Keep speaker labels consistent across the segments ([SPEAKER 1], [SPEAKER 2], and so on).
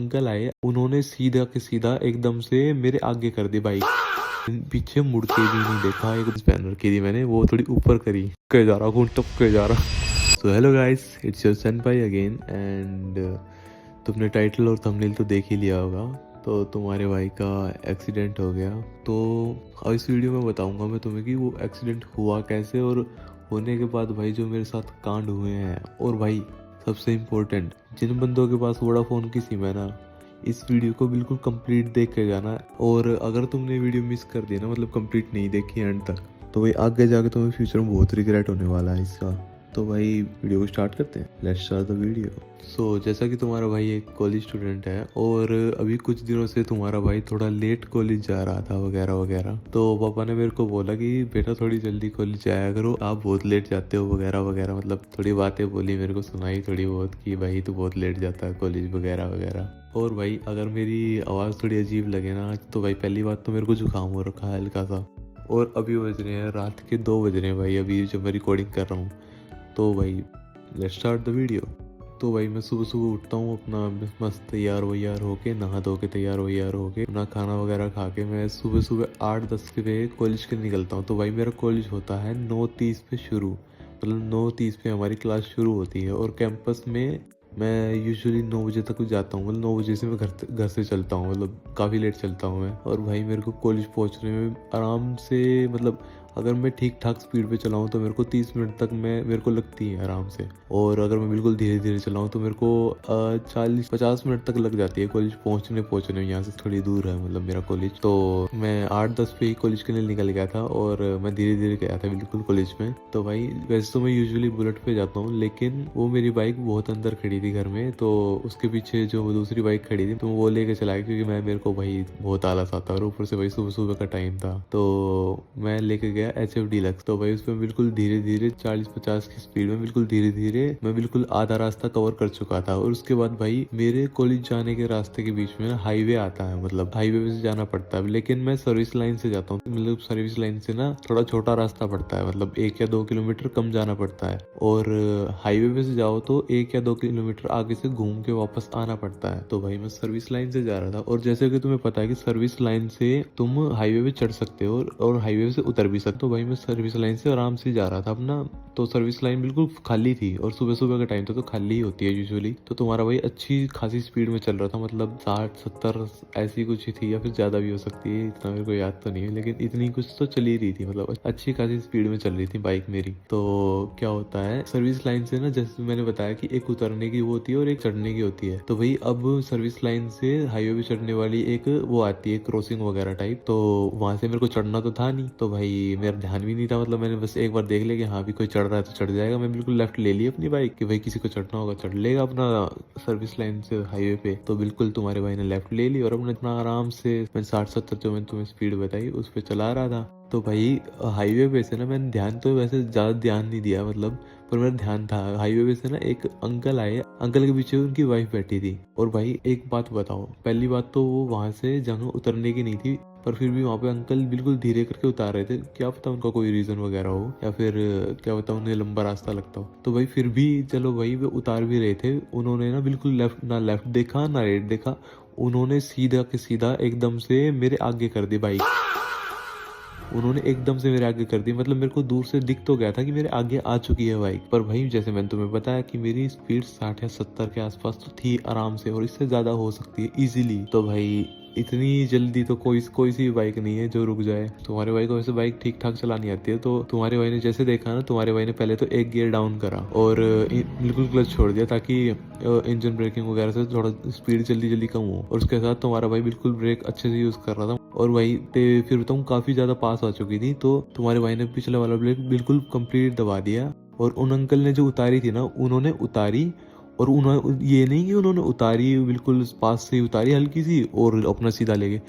[SPEAKER 1] Uncle आए, उन्होंने सीधा के सीधा एकदम से मेरे आगे कर दी बाइक। पीछे मुड़ के भी नहीं देखा। एक स्पैनर की थी मैंने, वो थोड़ी ऊपर करी, के जा रहा हूँ, टप के जा रहा। So hello guys, it's your सेनपाई again and तुमने टाइटल और थंबनेल तो देख ही लिया होगा। तो तुम्हारे भाई का एक्सीडेंट हो गया। तो अब इस वीडियो में बताऊंगा मैं तुम्हें कि वो एक्सीडेंट हुआ कैसे, और होने के बाद भाई जो मेरे साथ कांड हुए हैं। और भाई सबसे इम्पोर्टेंट, जिन बंदों के पास वोडाफोन की सिम है ना, इस वीडियो को बिल्कुल कंप्लीट देख के जाना। और अगर तुमने वीडियो मिस कर दी ना, मतलब कंप्लीट नहीं देखी एंड तक, तो भाई आगे जाके तुम्हें फ्यूचर में बहुत रिग्रेट होने वाला है इसका। तो भाई वीडियो को स्टार्ट करते हैं, लेट्स स्टार्ट द वीडियो। सो जैसा कि तुम्हारा भाई एक कॉलेज स्टूडेंट है और अभी कुछ दिनों से तुम्हारा भाई थोड़ा लेट कॉलेज जा रहा था वगैरह वगैरह। तो पापा ने मेरे को बोला कि बेटा थोड़ी जल्दी कॉलेज जाया करो, आप बहुत लेट जाते हो वगैरह वगैरह। मतलब थोड़ी बातें बोली, मेरे को सुनाई थोड़ी बहुत कि भाई तू बहुत लेट जाता है कॉलेज वगैरह वगैरह। और भाई अगर मेरी आवाज़ थोड़ी अजीब लगे ना, तो भाई पहली बात तो मेरे को जुकाम हो रखा है हल्का सा। और अभी बज रहे हैं रात के 2 बज रहे हैं भाई, अभी जब मैं रिकॉर्डिंग कर रहा हूँ। तो भाई लेट्स स्टार्ट द वीडियो। तो भाई मैं सुबह सुबह उठता हूँ, अपना मस्त तैयार वैयार होके, नहा धो के तैयार वैयार होके, अपना खाना वगैरह खा के मैं सुबह सुबह 8-10 के बजे कॉलेज के निकलता हूँ। तो भाई मेरा कॉलेज होता है 9:30 पे शुरू, मतलब 9:30 पे हमारी क्लास शुरू होती है। और कैंपस में मैं यूजुअली 9 बजे तक जाता हूँ, मतलब 9 बजे से मैं घर से चलता हूँ, मतलब काफ़ी लेट चलता हूँ मैं। और भाई मेरे को कॉलेज पहुँचने में आराम से, मतलब अगर मैं ठीक ठाक स्पीड पे चलाऊँ तो मेरे को 30 मिनट तक मेरे को लगती है आराम से। और अगर मैं बिल्कुल धीरे धीरे चलाऊँ तो मेरे को 40-50 मिनट तक लग जाती है कॉलेज पहुँचने में। यहाँ से थोड़ी दूर है मतलब मेरा कॉलेज। तो मैं 8-10 पे ही कॉलेज के लिए निकल गया था और मैं धीरे धीरे गया था बिल्कुल कॉलेज में। तो भाई वैसे तो मैं यूजुअली बुलेट पे जाता हूँ, लेकिन वो मेरी बाइक बहुत अंदर खड़ी थी घर में, तो उसके पीछे जो दूसरी बाइक खड़ी थी तो वो लेके चला गया, क्योंकि मेरे को भाई बहुत आलस आता है और ऊपर से भाई सुबह सुबह का टाइम था। तो मैं लेके गया HF डीलक्स। तो भाई उसमें बिल्कुल धीरे धीरे 40-50 की स्पीड में बिल्कुल धीरे धीरे मैं बिल्कुल आधा रास्ता कवर कर चुका था। और उसके बाद भाई मेरे कॉलेज जाने के रास्ते के बीच में ना हाईवे आता है, मतलब हाईवे पे से जाना पड़ता है, लेकिन मैं सर्विस लाइन से जाता हूँ। मतलब सर्विस लाइन से ना थोड़ा छोटा रास्ता पड़ता है, मतलब 1 या 2 किलोमीटर कम जाना पड़ता है। और हाईवे पे से जाओ तो 1 या 2 किलोमीटर आगे से घूम के वापस आना पड़ता है। तो भाई मैं सर्विस लाइन से जा रहा था। और जैसे कि तुम्हें पता है कि सर्विस लाइन से तुम हाईवे पे चढ़ सकते हो और हाईवे से उतर भी सकते हो। तो भाई मैं सर्विस लाइन से आराम से जा रहा था अपना। तो सर्विस लाइन बिल्कुल खाली थी और सुबह सुबह का टाइम था तो खाली ही होती है यूजुअली। तो तुम्हारा भाई अच्छी खासी स्पीड में चल रहा था, मतलब 60-70 ऐसी कुछ ही थी, या फिर ज्यादा भी हो सकती है, इतना मेरे को याद तो नहीं है, लेकिन इतनी कुछ तो चल ही रही थी, मतलब अच्छी खासी स्पीड में चल रही थी बाइक मेरी। तो क्या होता है सर्विस लाइन से ना, जैसे मैंने बताया कि एक उतरने की वो होती है और एक चढ़ने की होती है। तो भाई अब सर्विस लाइन से हाईवे पे चढ़ने वाली एक वो आती है क्रॉसिंग वगैरह टाइप। तो वहां से मेरे को चढ़ना तो था नहीं, तो भाई मेरा ध्यान भी नहीं था, मतलब मैंने बस एक बार देख लिया कि हाँ भी कोई चढ़ रहा है तो चढ़ जाएगा। मैं बिल्कुल लेफ्ट ले ली अपनी बाइक कि भाई किसी को चढ़ना होगा चढ़ लेगा अपना सर्विस लाइन से हाईवे पे। तो बिल्कुल तुम्हारे भाई ने लेफ्ट ले ली और अपने इतना आराम से मैं 60-70 जो मैंने तुम्हें स्पीड बताई उस पर चला रहा था। तो भाई हाईवे पे से ना मैंने ध्यान तो वैसे ज़्यादा ध्यान नहीं दिया, मतलब पर मेरा ध्यान था। हाईवे पे से ना एक अंकल आए, अंकल के पीछे उनकी वाइफ बैठी थी। और भाई एक बात बताओ, पहली बात तो वो वहां से जगह उतरने की नहीं थी, पर फिर भी वहाँ पे अंकल बिल्कुल धीरे करके उतार रहे थे। क्या पता उनका कोई रीजन वगैरह हो, या फिर क्या पता उन्हें लंबा रास्ता लगता हो। तो भाई फिर भी चलो भाई वो उतार भी रहे थे, उन्होंने ना बिल्कुल लेफ्ट देखा ना राइट देखा, उन्होंने सीधा के सीधा एकदम से मेरे आगे कर दी बाइक। उन्होंने एकदम से मेरे आगे कर दी, मतलब मेरे को दूर से दिख तो गया था कि मेरे आगे आ चुकी है बाइक, पर भाई जैसे मैंने तुम्हें बताया कि मेरी स्पीड 60 या 70 के आसपास तो थी आराम से, और इससे ज्यादा हो सकती है इजीली। तो भाई इतनी जल्दी तो कोई सी बाइक नहीं है जो रुक जाए। तुम्हारे भाई को वैसे बाइक ठीक ठाक चलानी आती है, तो तुम्हारे भाई ने जैसे देखा ना, तुम्हारे भाई ने पहले तो एक गियर डाउन करा और बिल्कुल क्लच छोड़ दिया ताकि इंजन ब्रेकिंग वगैरह से थोड़ा स्पीड जल्दी जल्दी कम हो। और उसके साथ तुम्हारा भाई बिल्कुल ब्रेक अच्छे से यूज कर रहा था। और भाई फिर बताऊँ काफी ज्यादा पास आ चुकी थी, तो तुम्हारे भाई ने पिछले वाला ब्रेक बिल्कुल कंप्लीट दबा दिया। और उन अंकल ने जो उतारी थी ना, उन्होंने उतारी, और उन्होंने ये नहीं कि उन्होंने उतारी बिल्कुल पास से ही उतारी हल्की सी और अपना सीधा ले गए,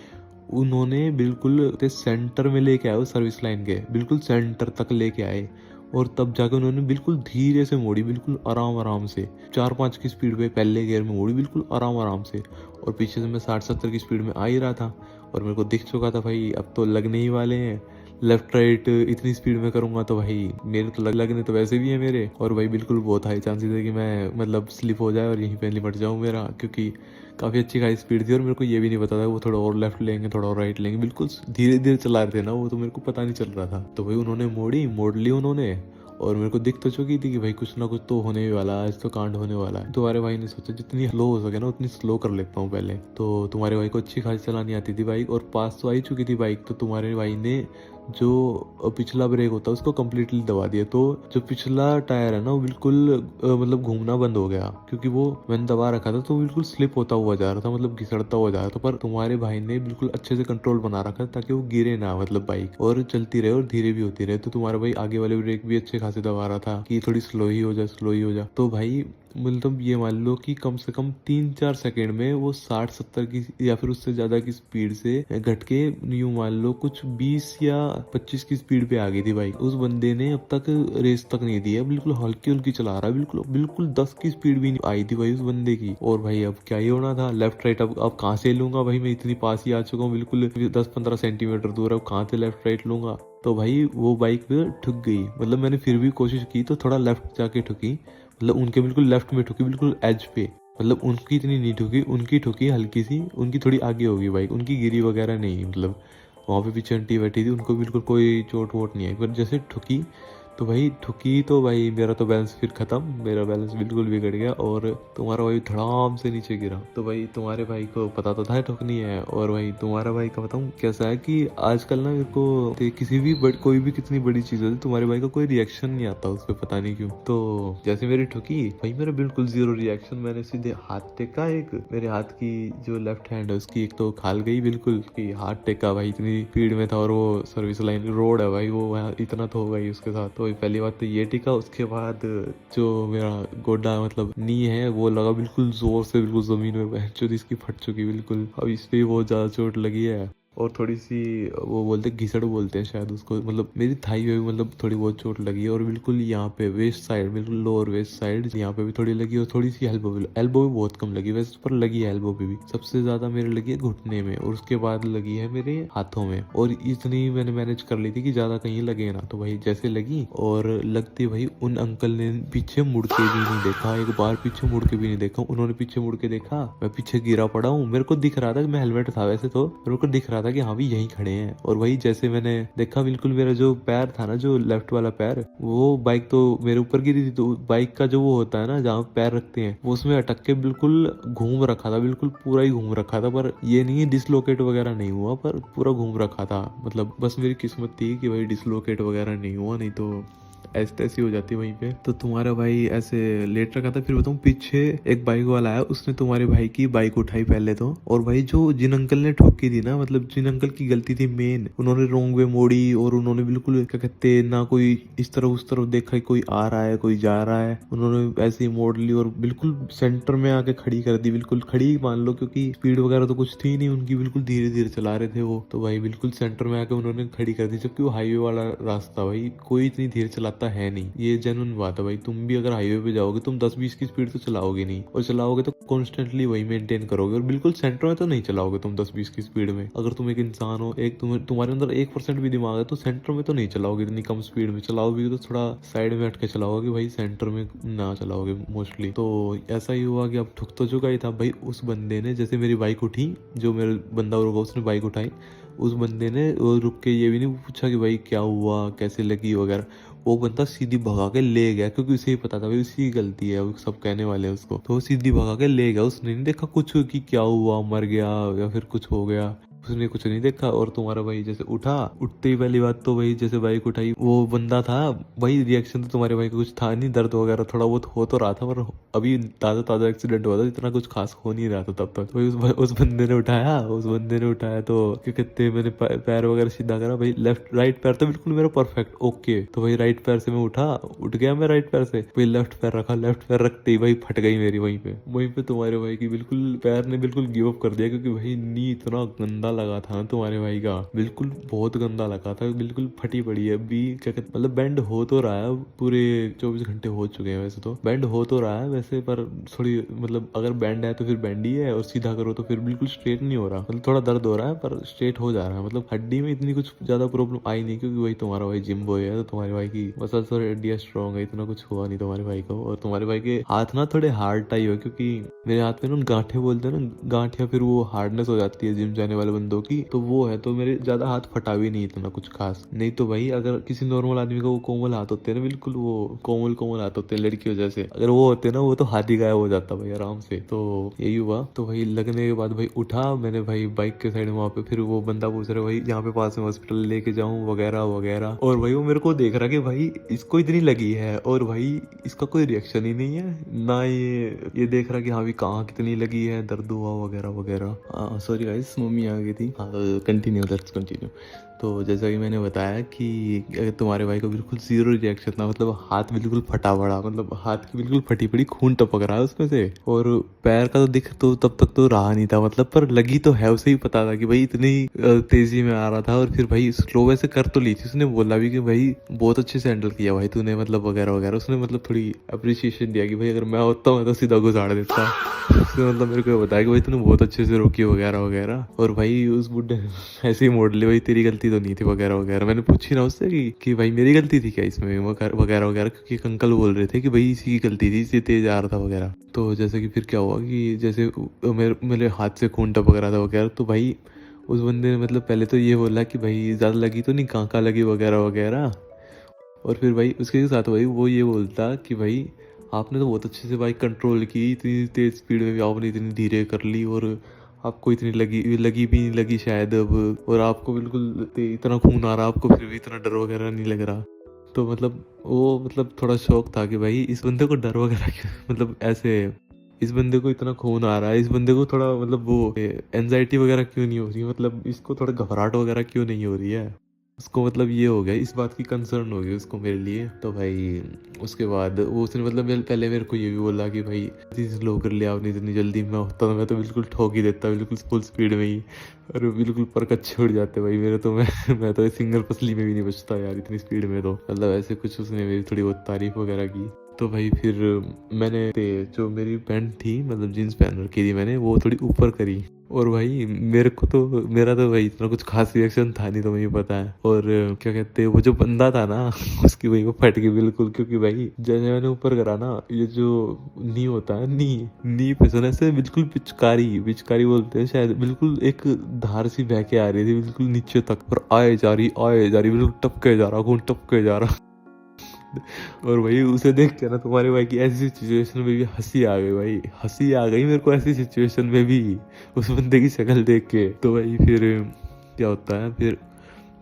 [SPEAKER 1] उन्होंने बिल्कुल सेंटर में लेके आए, सर्विस लाइन के बिल्कुल सेंटर तक लेके आए। और तब जाकर उन्होंने बिल्कुल धीरे से मोड़ी, बिल्कुल आराम आराम से 4-5 की स्पीड पे पहले गियर में मोड़ी, बिल्कुल आराम आराम से। और पीछे से मैं 60-70 की स्पीड में आ ही रहा था और मेरे को दिख चुका था भाई अब तो लगने ही वाले हैं। लेफ्ट राइट इतनी स्पीड में करूंगा तो भाई मेरे तो लगने तो वैसे भी है मेरे, और भाई बिल्कुल बहुत हाई चांसेस है कि मैं मतलब स्लिप हो जाए और यहीं पे लिपट जाऊं मेरा, क्योंकि काफ़ी अच्छी खासी स्पीड थी और मेरे को ये भी नहीं पता था वो थोड़ा और लेफ्ट लेंगे थोड़ा और राइट लेंगे, बिल्कुल धीरे धीरे चला रहे थे ना वो, तो मेरे को पता नहीं चल रहा था। तो भाई उन्होंने मोड़ ली उन्होंने, और मेरे को दिख तो चुकी थी कि भाई कुछ ना कुछ तो होने ही वाला है, आज तो कांड होने वाला है। तुम्हारे भाई ने सोचा जितनी स्लो हो सके ना उतनी स्लो कर लेता हूँ पहले। तो तुम्हारे भाई को अच्छी खासी चलानी आती थी बाइक, और पास तो आई चुकी थी बाइक, तो तुम्हारे भाई ने जो पिछला ब्रेक होता है उसको कम्प्लीटली दबा दिया। तो जो पिछला टायर है ना वो बिल्कुल मतलब घूमना बंद हो गया, क्योंकि वो मैंने दबा रखा था तो बिल्कुल स्लिप होता हुआ जा रहा था, मतलब घिसड़ता हुआ जा रहा था। पर तुम्हारे भाई ने बिल्कुल अच्छे से कंट्रोल बना रखा ताकि वो गिरे ना, मतलब बाइक और चलती रहे और धीरे भी होती रहे। तो तुम्हारा भाई आगे वाले ब्रेक भी अच्छे खासे दबा रहा था कि थोड़ी स्लो ही हो जाए, स्लो ही हो जाए। तो भाई मतलब ये मान लो कि कम से कम 3-4 सेकंड में वो 60-70 की या फिर उससे ज्यादा की स्पीड से घट के यूं मान लो कुछ 20 या 25 की स्पीड पे आ गई थी बाइक। उस बंदे ने अब तक रेस तक नहीं दी है, बिल्कुल हल्की हल्की चला रहा है, बिल्कुल बिल्कुल 10 की स्पीड भी नहीं आई थी भाई उस बंदे की। और भाई अब क्या ही होना था, लेफ्ट राइट अब कहाँ से लूंगा भाई, मैं इतनी पास ही आ चुका हूँ, बिल्कुल 10-15 सेंटीमीटर दूर, अब कहाँ से लेफ्ट राइट लूंगा। तो भाई वो बाइक ठुक गई, मतलब मैंने फिर भी कोशिश की तो थोड़ा लेफ्ट जाके ठुकी, मतलब उनके बिल्कुल लेफ्ट में ठुकी, बिल्कुल एज पे, मतलब उनकी इतनी नहीं ठुकी, उनकी ठुकी हल्की सी, उनकी थोड़ी आगे होगी बाइक, उनकी गिरी वगैरह नहीं, मतलब वहाँ पे पीछे आंटी बैठी थी, उनको बिल्कुल कोई चोट वोट नहीं आई। पर जैसे ठुकी तो भाई मेरा तो बैलेंस फिर खत्म, मेरा बैलेंस बिल्कुल बिगड़ गया और तुम्हारा भाई धड़ाम से नीचे गिरा। तो भाई तुम्हारे भाई को पता तो था ठुकनी है, और भाई तुम्हारा भाई का बताऊँ कैसा है कि आजकल ना मेरे को किसी भी कोई भी कितनी बड़ी चीज होती तुम्हारे भाई का कोई रिएक्शन नहीं आता उस पर, पता नहीं क्यों। तो जैसे मेरी ठुकी भाई मेरा बिल्कुल जीरो रिएक्शन, मैंने सीधे हाथ टेका, एक मेरे हाथ की जो लेफ्ट हैंड है उसकी एक तो खाल गई बिल्कुल की, हाथ टेका भाई इतनी स्पीड में था, और वो सर्विस लाइन रोड है भाई, वो इतना तो होगा ही उसके साथ। तो पहली बात तो ये टिका, उसके बाद जो मेरा गोडा मतलब नी है वो लगा बिल्कुल जोर से, बिल्कुल जमीन में, जो इसकी फट चुकी बिल्कुल, अब इस पे बहुत ज्यादा चोट लगी है। और थोड़ी सी वो बोलते घिसड़ बोलते हैं शायद उसको, मतलब मेरी थाई में भी मतलब थोड़ी बहुत चोट लगी है, और बिल्कुल यहाँ पे वेस्ट साइड, बिल्कुल लोअर वेस्ट साइड यहाँ पे भी थोड़ी लगी, और थोड़ी सी एल्बो भी बहुत कम लगी वैसे, पर लगी है एल्बो पे भी। सबसे ज्यादा मेरे लगी है घुटने में, और उसके बाद लगी है मेरे हाथों में, और इतनी मैंने मैनेज कर ली थी कि ज्यादा कहीं लगे ना। तो भाई जैसे लगी और लगती भाई उन अंकल ने पीछे मुड़ के भी नहीं देखा, एक बार पीछे मुड़ के भी नहीं देखा, उन्होंने पीछे मुड़ के देखा, मैं पीछे गिरा पड़ा हूँ, मेरे को दिख रहा था कि मैं हेलमेट था वैसे तो, मेरे को दिख रहा था कि हाँ भी यहीं खड़े हैं। और वही जैसे मैंने देखा बिल्कुल मेरा जो पैर था ना, जो लेफ्ट वाला पैर, वो बाइक तो मेरे ऊपर गिरी थी, तो बाइक का जो वो होता है ना जहाँ पैर रखते हैं, वो उसमें अटक के बिल्कुल घूम रखा था, बिल्कुल पूरा ही घूम रखा था, पर ये नहीं डिसलोकेट वगैरह नहीं हुआ, पर पूरा घूम रखा था। मतलब बस मेरी किस्मत थी कि भाई डिसलोकेट वगैरह नहीं हुआ, नहीं तो ऐसी तैसी हो जाती वहीं पे। तो तुम्हारा भाई ऐसे लेट रखा था, फिर बताऊं पीछे एक बाइक वाला आया, उसने तुम्हारे भाई की बाइक उठाई पहले तो, और भाई जो जिन अंकल ने ठोकी थी ना, मतलब जिन अंकल की गलती थी मेन, उन्होंने रोंग वे मोड़ी, और उन्होंने बिल्कुल क्या कहते ना कोई इस तरफ उस तरफ देखा कोई आ रहा है कोई जा रहा है, उन्होंने ऐसे ही मोड़ ली और बिल्कुल सेंटर में आके खड़ी कर दी, बिल्कुल खड़ी मान लो, क्योंकि स्पीड वगैरह तो कुछ थी नहीं उनकी, बिल्कुल धीरे धीरे चला रहे थे वो। तो भाई बिल्कुल सेंटर में आके उन्होंने खड़ी कर दी, जबकि वो हाईवे वाला रास्ता, भाई कोई इतनी धीरे चलाता है नहीं, ये जेन्युइन बात है भाई। तुम भी अगर हाईवे पे जाओगे तुम 10-20 की स्पीड तो चलाओगे नहीं, और चलाओगे तो कॉन्स्टेंटली वही मेंटेन करोगे, और बिल्कुल सेंटर में तो नहीं चलाओगे तुम 10-20 की स्पीड में। अगर तुम एक इंसान हो, एक तुम्हारे अंदर 1% भी दिमाग है, तो सेंटर में तो नहीं चलाओगे इतनी कम स्पीड में, चलाओगे तो थोड़ा साइड में हट के चलाओगे भाई, सेंटर में ना चलाओगे मोस्टली। तो ऐसा ही हुआ कि अब ठुक तो चुका ही था भाई। उस बंदे ने जैसे मेरी बाइक उठी, जो मेरा बंदा रुका उसने बाइक उठाई, उस बंदे ने रुक के ये भी नहीं पूछा कि भाई क्या हुआ कैसे लगी वगैरह, वो बंदा सीधी भगा के ले गया, क्योंकि उसे ही पता था भाई उसकी गलती है, वो सब कहने वाले हैं उसको, तो वो सीधी भगा के ले गया। उसने नहीं देखा कुछ कि क्या हुआ, मर गया या फिर कुछ हो गया, उसने कुछ नहीं देखा। और तुम्हारा भाई जैसे उठा, उठते ही पहली बात तो भाई जैसे बाइक उठाई, वो बंदा था भाई, रिएक्शन तो तुम्हारे भाई को कुछ था नहीं, दर्द वगैरह थोड़ा बहुत हो तो रहा था, पर अभी ताजा ताजा एक्सीडेंट हुआ था, इतना कुछ खास हो नहीं रहा था तब तक। भाई उस बंदे ने उठाया तो क्या कहते, मैंने पैर वगैरह सीधा करा भाई, लेफ्ट राइट पैर तो बिल्कुल मेरा परफेक्ट ओके। तो भाई राइट पैर से मैं उठ गया मैं राइट पैर से, भाई लेफ्ट पैर रखा, लेफ्ट पैर रखते ही भाई फट गई मेरी वहीं पे तुम्हारे भाई की बिल्कुल पैर ने बिल्कुल गिव अप कर दिया, क्योंकि भाई नी इतना गंदा कपड़ा लगा था ना तुम्हारे भाई का, बिल्कुल बहुत गंदा लगा था, बिल्कुल फटी पड़ी है अभी। क्या कहते मतलब बेंड हो तो रहा है, पूरे 24 घंटे हो चुके हैं वैसे तो बेंड हो तो रहा है वैसे, पर थोड़ी मतलब अगर बैंड है तो फिर बैंड ही है, और सीधा करो तो फिर बिल्कुल स्ट्रेट नहीं हो रहा। मतलब थोड़ा दर्द हो रहा है पर स्ट्रेट हो जा रहा है। मतलब हड्डी में इतनी कुछ ज्यादा प्रॉब्लम आई नहीं, क्योंकि वही तुम्हारा भाई जिम बॉय है, तो तुम्हारे भाई की मसल और हड्डियां स्ट्रॉन्ग है, इतना कुछ हुआ नहीं तुम्हारे भाई को। और तुम्हारे भाई के हाथ ना थोड़े हार्ड टाइप है, क्योंकि मेरे हाथ में ना गांठे बोलते हैं ना, गांठ या फिर वो हार्डनेस हो जाती है जिम जाने वाले बंदों की, तो वो है। तो मेरे ज्यादा हाथ फटा भी नहीं इतना कुछ खास। नहीं तो भाई अगर किसी नॉर्मल आदमी का वो कोमल हाथ होते हैं ना, बिल्कुल वो कोमल कोमल हाथ होते हैं लड़कियों जैसे, अगर वो होते ना वो तो हाथ ही गायब हो जाता भाई आराम से। तो यही हुआ। तो भाई लगने के बाद भाई उठा मैंने भाई बाइक के साइड में वहाँ पे, फिर वो बंदा पूछ रहा भाई यहाँ पे पास में हॉस्पिटल लेके जाऊँ वगैरह वगैरह। और भाई वो मेरे को देख रहा कि भाई इसको इतनी लगी है और भाई इसका कोई रिएक्शन ही नहीं है ना, ये देख रहा कि हाँ भी कहाँ कितनी लगी है, दर्द हुआ वगैरह वगैरह। सॉरी गाइस, मम्मी आ गई थी। हाँ कंटिन्यू, लेट्स कंटिन्यू। तो जैसा कि मैंने बताया कि तुम्हारे भाई को बिल्कुल जीरो रिएक्शन था, मतलब हाथ बिल्कुल फटा पड़ा, मतलब हाथ की बिल्कुल फटी पड़ी, खून टपक रहा है उसमें से। और पैर का तो दिख तो तब तक तो रहा नहीं था, मतलब पर लगी तो है, उसे ही पता था कि भाई इतनी तेजी में आ रहा था। और फिर भाई स्लो वैसे कर तो ली थी उसने, बोला भी कि भाई बहुत अच्छे से हैंडल किया भाई तूने, मतलब वगैरह वगैरह। उसने मतलब थोड़ी अप्रिसिएशन दिया कि भाई अगर मैं होता मैं तो सीधा घुसाड़ देता। उसने मतलब मेरे को बताया कि भाई तूने बहुत अच्छे से रोकी वगैरह वगैरह। और भाई उस बुढ़े ऐसे ही मोड़ ले, भाई तेरी गलती तो नहीं थी वगैरह वगैरह। मैंने पूछी ना उससे कि भाई मेरी गलती थी क्या इसमें वगैरह वगैरह, क्योंकि एक अंकल बोल रहे थे कि भाई इसी की गलती थी, इसी तेज आ रहा था वगैरह। तो जैसे कि फिर क्या हुआ कि जैसे मेरे हाथ से खून टपक रहा था वगैरह, तो भाई उस बंदे ने मतलब पहले तो ये बोला कि भाई ज़्यादा लगी तो नहीं, कहाँ लगी वगैरह वगैरह। और फिर भाई उसके साथ भाई वो ये बोलता कि भाई आपने तो बहुत अच्छे से बाइक कंट्रोल की, इतनी तेज स्पीड में भी आपने इतनी धीरे कर ली, और आपको इतनी लगी भी नहीं लगी शायद अब, और आपको बिल्कुल इतना खून आ रहा आपको फिर भी इतना डर वगैरह नहीं लग रहा। तो मतलब वो मतलब थोड़ा शौक था कि भाई इस बंदे को डर वगैरह क्यों, मतलब ऐसे इस बंदे को इतना खून आ रहा है, इस बंदे को थोड़ा मतलब वो एनजाइटी वगैरह क्यों नहीं हो रही, मतलब इसको थोड़ा घबराहट वगैरह क्यों नहीं हो रही है उसको, मतलब ये हो गया, इस बात की कंसर्न हो गई उसको मेरे लिए। तो भाई उसके बाद वो उसने मतलब पहले मेरे को ये भी बोला कि भाई इतनी स्लो कर लिया आपने, इतनी जल्दी में होता तो मैं तो बिल्कुल ठोक ही देता, बिल्कुल फुल स्पीड में ही, और बिल्कुल पर कच्चे उड़ जाते भाई मेरे तो। मैं तो सिंगल पसली में भी नहीं बचता यार इतनी स्पीड में, तो मतलब ऐसे कुछ उसने मेरी थोड़ी बहुत तारीफ वगैरह की। तो भाई फिर मैंने जो मेरी पैंट थी मतलब जीन्स पहन रखी थी मैंने, वो थोड़ी ऊपर करी। और भाई मेरे को तो मेरा तो भाई इतना कुछ खास रिएक्शन था नहीं, तो मुझे पता है। और क्या कहते हैं वो जो बंदा था ना उसकी वही वो फट गई बिल्कुल, क्योंकि भाई जैसे मैंने ऊपर करा ना, ये जो नी होता है नी पे सुना से बिल्कुल पिचकारी बोलते हैं शायद, बिल्कुल एक धार सी बह के आ रही थी बिल्कुल नीचे तक, और आए जा रही बिल्कुल टपके जा रहा, खून टपके जा रहा। और भाई उसे देख के ना तुम्हारे भाई की ऐसी सिचुएशन में भी हंसी आ गई, भाई हंसी आ गई मेरे को ऐसी सिचुएशन में भी उस बंदे की शक्ल देख के। तो भाई फिर क्या होता है, फिर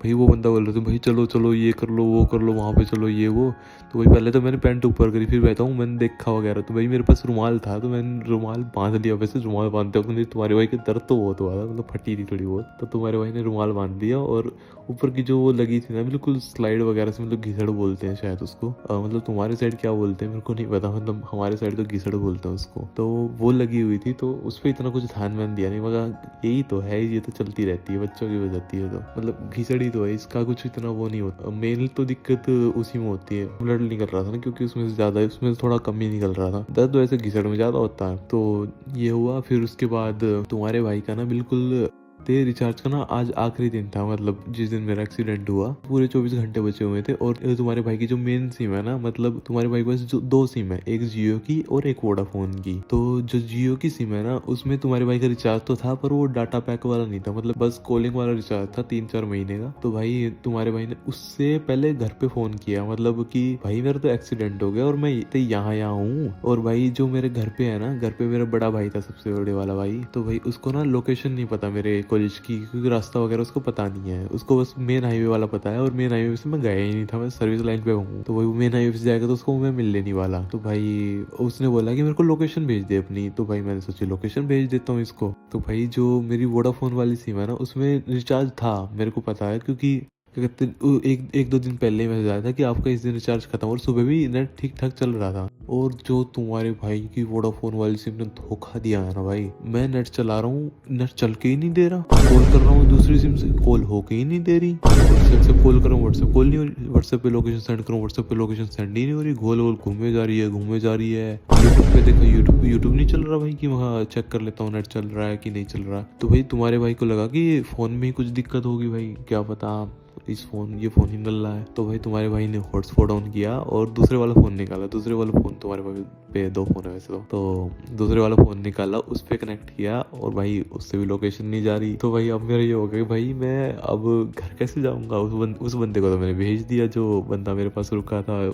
[SPEAKER 1] भाई वो बंदा बोल रहा था भाई चलो चलो ये कर लो वो कर लो वहाँ पे चलो ये वो। तो भाई पहले तो मैंने पैंट ऊपर करी, फिर बैठा हूँ मैंने देखा वगैरह, तो भाई मेरे पास रुमाल था तो मैंने रुमाल बांध लिया। वैसे रुमाल बांधते वक्त तुम्हारे भाई के दर्द तो बहुत हुआ था, मतलब फटी थी थोड़ी बहुत, तो तुम्हारे भाई ने रुमाल बांध दिया। और ऊपर की जो वो लगी थी ना बिल्कुल स्लाइड वगैरह से, मतलब घिसड़ बोलते हैं शायद उसको, मतलब तुम्हारे साइड क्या बोलते हैं मेरे को नहीं पता, मतलब हमारे साइड तो घिसड़ बोलते हैं उसको। तो वो लगी हुई थी, तो उस पर इतना कुछ ध्यान मैंने दिया नहीं, मगर यही तो है, ये तो चलती रहती है बच्चों की हो जाती है, तो मतलब घिसड़ ही तो है, इसका कुछ इतना वो नहीं होता। मेन तो दिक्कत उसी में होती है, ब्लड निकल रहा था ना, क्योंकि उसमें से ज्यादा उसमें से थोड़ा कम ही निकल रहा था, दर्द वैसे घिसड़ में ज्यादा होता है। तो ये हुआ। फिर उसके बाद तुम्हारे भाई का ना बिल्कुल ते रिचार्ज का ना आज आखिरी दिन था, मतलब जिस दिन मेरा एक्सीडेंट हुआ पूरे 24 घंटे बचे हुए थे। और तुम्हारे भाई की जो मेन सिम है ना, मतलब तुम्हारे भाई के पास जो 2 सिम है, एक जियो की और एक वोडाफोन की। तो जो जियो की सिम है ना उसमें तुम्हारे भाई का रिचार्ज तो था, पर वो डाटा पैक वाला नहीं था, मतलब बस कॉलिंग वाला रिचार्ज था 3-4 महीने का। तो भाई तुम्हारे भाई ने उससे पहले घर पे फोन किया, मतलब कि भाई मेरा तो एक्सीडेंट हो गया और मैं तो यहाँ हूँ। और भाई जो मेरे घर पे है ना, घर पे मेरा बड़ा भाई था सबसे बड़े वाला भाई, तो भाई उसको ना लोकेशन नहीं पता मेरे कॉलेज की, क्योंकि रास्ता वगैरह उसको पता नहीं है, उसको बस मेन हाईवे वाला पता है। और मेन हाईवे से मैं गया ही नहीं था, मैं सर्विस लाइन पे हूँ, तो भाई मेन हाईवे से जाएगा तो उसको मैं मिलने नहीं वाला। तो भाई उसने बोला कि मेरे को लोकेशन भेज दे अपनी, तो भाई मैंने सोची लोकेशन भेज देता हूँ इसको। तो भाई जो मेरी वोडाफोन वाली सिम है ना उसमें रिचार्ज था, मेरे को पता है, क्योंकि क्या कहते हैं, एक एक दो दिन पहले ही मैसेज आया था कि आपका इस दिन रिचार्ज खत्म, और सुबह भी नेट ठीक ठाक चल रहा था। और जो तुम्हारे भाई की वोडाफोन वाली सिम ने धोखा दिया है ना भाई, मैं नेट चला रहा हूँ, नेट चल के ही नहीं दे रहा। कॉल कर रहा हूँ दूसरी सिम से, कॉल होके ही नहीं दे रही। व्हाट्सएप से कॉल कर रहा हूँ, व्हाट्सएप कॉल नहीं हो रही। व्हाट्सएप पे लोकेशन सेंड करूँ, व्हाट्सएप पे लोकेशन सेंड ही नहीं हो रही। गोल गोल घूमे जा रही है, घूमे जा रही है। यूट्यूब पे देखो, यूट्यूब नहीं चल रहा भाई, कि वहाँ चेक कर लेता हूँ नेट चल रहा है कि नहीं चल रहा। तो भाई तुम्हारे भाई को लगा कि फोन में ही कुछ दिक्कत होगी भाई, क्या पता ये फोन ही नल रहा है। तो भाई तुम्हारे भाई ने हॉटस्पॉट ऑन किया और दूसरे वाला फोन निकाला। दूसरे वाला फोन, तुम्हारे भाई पे दो फोन है वैसे तो दूसरे वाला फोन निकाला, उस पे कनेक्ट किया, और भाई उससे भी लोकेशन नहीं जा रही। तो भाई अब मेरा ये हो गया कि भाई मैं अब घर कैसे जाऊंगा। उस बंदे को तो मैंने भेज दिया, जो बंदा मेरे पास रुका था, और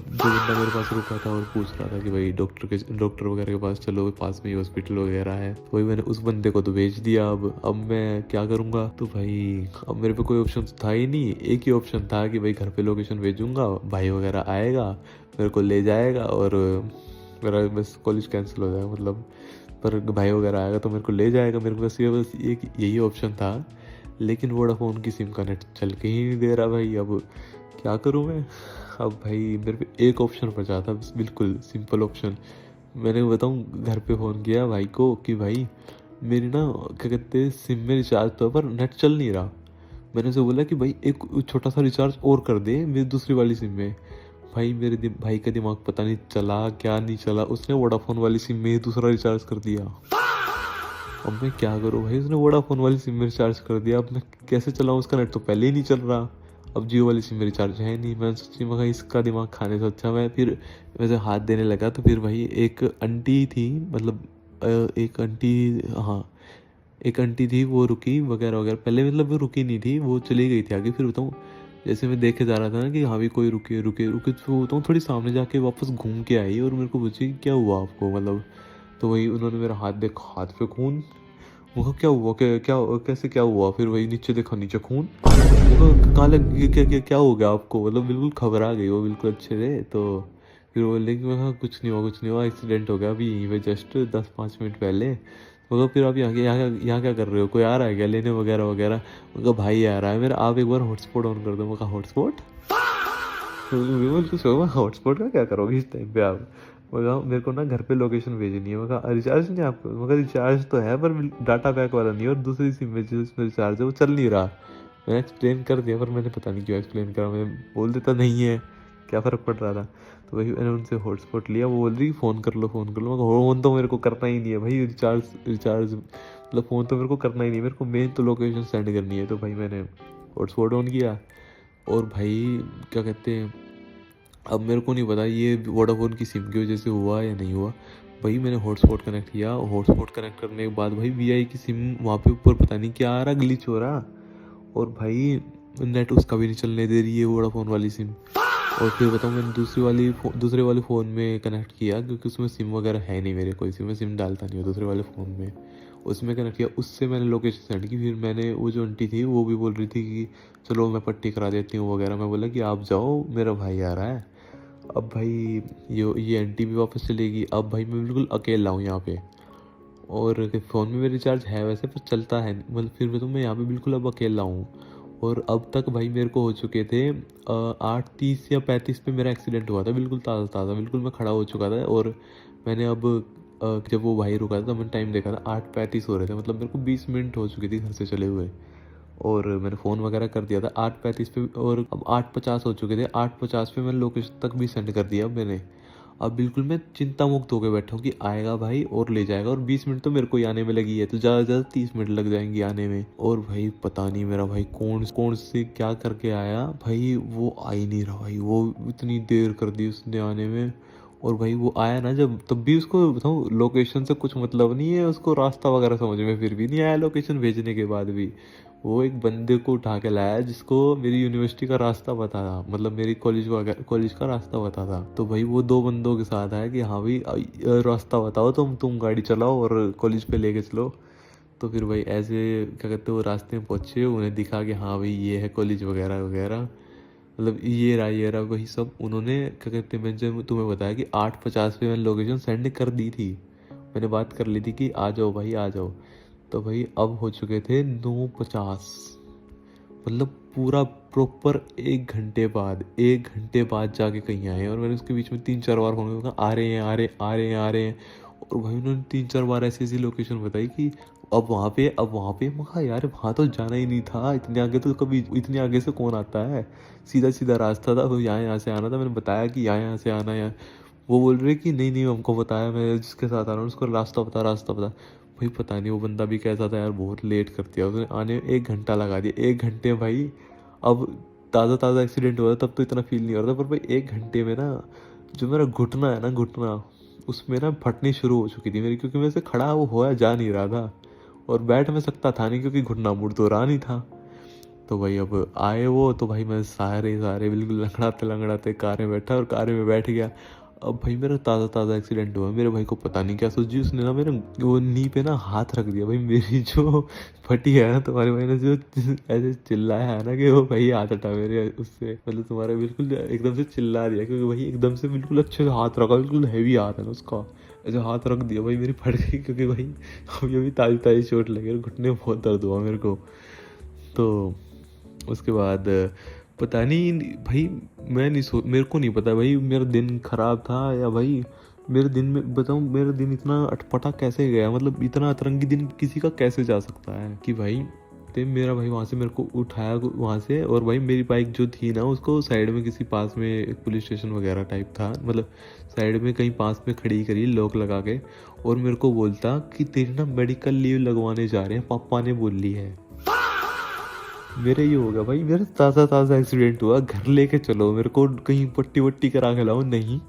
[SPEAKER 1] पूछ रहा था कि भाई डॉक्टर वगैरह के पास चलो, पास में ही हॉस्पिटल वगैरह है। तो भाई मैंने उस बंदे को तो भेज दिया। अब मैं क्या करूंगा। तो भाई अब मेरे पे कोई ऑप्शन था ही नहीं। एक ही ऑप्शन था कि भाई घर पे लोकेशन भेजूंगा, भाई वगैरह आएगा, मेरे को ले जाएगा, और मेरा बस कॉलेज कैंसिल हो जाएगा मतलब। पर भाई वगैरह आएगा तो मेरे को ले जाएगा। मेरे को बस एक यही ऑप्शन था। लेकिन वोडाफोन की सिम का नेट चल के ही नहीं दे रहा भाई। अब क्या करूँ मैं। अब भाई मेरे पे एक ऑप्शन बचा था, बिल्कुल सिंपल ऑप्शन। मैंने बताऊँ, घर पे फ़ोन किया भाई को कि भाई मेरी ना क्या कहते हैं सिम में रिचार्ज तो है पर नेट चल नहीं रहा। मैंने उसे बोला कि भाई एक छोटा सा रिचार्ज और कर दे मेरी दूसरी वाली सिम में। भाई भाई का दिमाग पता नहीं चला क्या नहीं चला, उसने वोडाफोन वाली सिम में ही दूसरा रिचार्ज कर दिया। अब मैं क्या करूँ भाई, उसने वोडाफोन वाली सिम में रिचार्ज कर दिया। अब मैं कैसे चलाऊँ, उसका नेट तो पहले ही नहीं चल रहा। अब जियो वाली सिम में रिचार्ज है नहीं। मैं सोची मगर इसका दिमाग खाने से अच्छा मैं फिर वैसे हाथ देने लगा। तो फिर भाई एक आंटी थी, मतलब एक आंटी, हाँ एक आंटी थी, वो रुकी वगैरह वगैरह। पहले मतलब वो रुकी नहीं थी, वो चली गई थी आगे। फिर बताऊँ, जैसे मैं देखे जा रहा था ना कि हाँ भी कोई रुके रुके रुके, तो बताऊँ थोड़ी सामने जाके वापस घूम के आई और मेरे को पूछी क्या हुआ आपको मतलब। तो वही उन्होंने मेरा हाथ देखा, हाथ पे खून। वो कहा, क्या हुआ, क्या कैसे क्या हुआ। फिर वही नीचे देखा, नीचे खून। वो कहा, कहाँ लग गया, क्या हो गया आपको, मतलब बिल्कुल घबरा गई वो, बिल्कुल अच्छे से। तो फिर बोले कि मैं कहा कुछ नहीं हुआ, एक्सीडेंट हो गया अभी यहीं पे जस्ट 10-5 मिनट पहले। वो कहा, फिर आप यहाँ क्या कर रहे हो, कोई आ रहा है क्या लेने वगैरह वगैरह। वो कहा, भाई आ रहा है मेरा, आप एक बार हॉटस्पॉट ऑन कर दो। मैं कहा हॉटस्पॉट, बिल्कुल हॉटस्पॉट का क्या करोगे इस टाइम पे आप। मगर मेरे को ना घर पे लोकेशन भेजनी है। मगर रिचार्ज नहीं है आपको, मगर रिचार्ज तो है पर डाटा पैक वाला नहीं है, और दूसरी सिम में जिसमें रिचार्ज है वो चल नहीं रहा। मैंने एक्सप्लेन कर दिया, पर मैंने पता नहीं क्यों एक्सप्लेन करा, मैं बोल देता नहीं है, क्या फ़र्क पड़ रहा था। तो वही मैंने उनसे हॉटस्पॉट लिया। वो बोल रही फ़ोन कर लो फ़ोन कर लो। मगर फ़ोन तो मेरे को करना ही नहीं है भाई, रिचार्ज मतलब फ़ोन तो मेरे को करना ही नहीं, मेरे को मेन तो लोकेशन सेंड करनी है। तो भाई मैंने हॉटस्पॉट ऑन किया, और भाई क्या कहते हैं, अब मेरे को नहीं पता ये वोडाफोन की सिम की वजह से हुआ या नहीं हुआ। भाई मैंने हॉटस्पॉट कनेक्ट किया, हॉटस्पॉट कनेक्ट करने के बाद भाई वीआई की सिम वहाँ पे ऊपर पता नहीं क्या आ रहा, ग्लिच हो रहा, और भाई नेट उसका भी नहीं चलने दे रही है वोडाफोन वाली सिम। और फिर बताऊँ, मैंने दूसरे वाले फ़ोन में कनेक्ट किया, क्योंकि उसमें सिम वगैरह है नहीं मेरे, कोई सिम डालता नहीं हो दूसरे वाले फ़ोन में। उसमें कनेक्ट किया, उससे मैंने लोकेशन सेंड की। फिर मैंने, वो जो आंटी थी वो भी बोल रही थी कि चलो मैं पट्टी करा देती हूँ वगैरह। मैं बोला कि आप जाओ, मेरा भाई आ रहा है। अब भाई ये आंटी भी वापस चलेगी। अब भाई मैं बिल्कुल अकेला हूँ यहाँ पे, और फ़ोन में मेरा रिचार्ज है वैसे पर चलता है मतलब। फिर भी तो मैं यहाँ पे बिल्कुल अब अकेला हूँ। और अब तक भाई मेरे को हो चुके थे 8:30 या 35 पे मेरा एक्सीडेंट हुआ था, बिल्कुल ताज़ा ताज़ा, बिल्कुल मैं खड़ा हो चुका था। और मैंने अब जब वो भाई रुका था, मैंने टाइम देखा था 8:35 हो रहे थे, मतलब मेरे को 20 मिनट हो चुकी थी घर से चले हुए। और मैंने फ़ोन वगैरह कर दिया था 8:35 पे, और अब 8:50 हो चुके थे। 8:50 पे मैंने लोकेशन तक भी सेंड कर दिया मैंने। अब बिल्कुल मैं चिंता मुक्त होकर बैठा हूँ कि आएगा भाई और ले जाएगा, और 20 मिनट तो मेरे को ही आने में लगी है, तो ज़्यादा से ज़्यादा 30 मिनट लग जाएंगे आने में। और भाई पता नहीं मेरा भाई कौन से क्या करके आया भाई, वो आ ही नहीं रहा भाई, वो इतनी देर कर दी उसने आने में। और भाई वो आया ना जब, तब भी उसको बताऊँ लोकेशन से कुछ मतलब नहीं है, उसको रास्ता वगैरह समझ में फिर भी नहीं आया लोकेशन भेजने के बाद भी। वो एक बंदे को उठा के लाया जिसको मेरी यूनिवर्सिटी का रास्ता पता था, मतलब मेरी कॉलेज का रास्ता पता था। तो भाई वो दो बंदों के साथ आया कि हाँ भाई रास्ता बताओ, तुम गाड़ी चलाओ और कॉलेज पे लेके चलो। तो फिर भाई ऐसे क्या कहते हैं, वो रास्ते में पहुँचे, उन्हें दिखा कि हाँ भाई ये है कॉलेज वगैरह वगैरह, मतलब ये रहा वही सब। उन्होंने क्या कहते हैं, मैंने जब तुम्हें बताया कि 8:50 पे मैंने लोकेशन सेंड कर दी थी, मैंने बात कर ली थी कि आ जाओ भाई आ जाओ। तो भाई अब हो चुके थे 9:50। मतलब पूरा प्रॉपर 1 घंटे बाद जाके कहीं आए। और मैंने उसके बीच में 3-4 बार फोन किया, आ रहे हैं आ रहे आ रहे हैं आ रहे हैं। और भाई उन्होंने 3-4 बार ऐसी ऐसी लोकेशन बताई कि अब वहाँ पे अब वहाँ पे। मैं कहा यार वहाँ तो जाना ही नहीं था, इतने आगे तो कभी इतने आगे से कौन आता है, सीधा सीधा रास्ता था, तो यहाँ से आना था। मैंने बताया कि यहाँ से आना है। वो बोल रहे कि नहीं नहीं हमको बताया, मैं जिसके साथ आ रहा हूँ उसको रास्ता पता। भाई पता नहीं वो बंदा भी कैसा था यार, बहुत लेट कर दिया उसने, आने में 1 घंटा लगा दिया। 1 घंटे भाई, अब ताज़ा ताज़ा एक्सीडेंट हुआ था तब तो इतना फील नहीं हो रहा था, पर भाई 1 घंटे में ना जो मेरा घुटना है ना, घुटना उसमें ना फटनी शुरू हो चुकी थी मेरी, क्योंकि मैं से खड़ा वो होया जा नहीं रहा था और बैठ में सकता था नहीं क्योंकि घुटना मुड़ तो रहा नहीं था। तो भाई अब आए वो, तो भाई मैं सारे सारे बिल्कुल लंगड़ाते लंगड़ाते कार में बैठा और कार में बैठ गया। अब भाई मेरा ताज़ा ताज़ा एक्सीडेंट हुआ, मेरे भाई को पता नहीं क्या सूझी, उसने ना मेरे वो नी पे ना हाथ रख दिया। भाई मेरी जो फटी है ना, तुम्हारे भाई ने जो ऐसे चिल्लाया है ना कि वो भाई हाथ हटा मेरे उससे, मतलब तुम्हारा बिल्कुल एकदम से चिल्ला दिया, क्योंकि भाई एकदम से बिल्कुल अच्छे से हाथ रखा, बिल्कुल हैवी हाथ है ना उसका, ऐसे हाथ रख दिया। भाई मेरी फट गई, क्योंकि भाई अभी अभी ताज़ी ताज़ी चोट लगी और घुटने में बहुत दर्द हुआ मेरे को। तो उसके बाद पता नहीं भाई, मैं नहीं मेरे को नहीं पता भाई मेरा दिन खराब था या भाई मेरे दिन में बताऊँ, मेरा दिन इतना अटपटा कैसे गया, मतलब इतना अतरंगी दिन किसी का कैसे जा सकता है कि भाई। तो मेरा भाई वहाँ से मेरे को उठाया वहाँ से, और भाई मेरी बाइक जो थी ना उसको साइड में किसी पास में एक पुलिस स्टेशन वगैरह टाइप था, मतलब साइड में कहीं पास में खड़ी करी लॉक लगा के, और मेरे को बोलता कि तेरी ना मेडिकल लीव लगवाने जा रहे हैं, पापा ने बोल ली है। मेरे ये हो गया भाई, मेरा ताज़ा ताज़ा एक्सीडेंट हुआ, घर लेके चलो मेरे को, कहीं पट्टी वट्टी करा के लाओ। नहीं,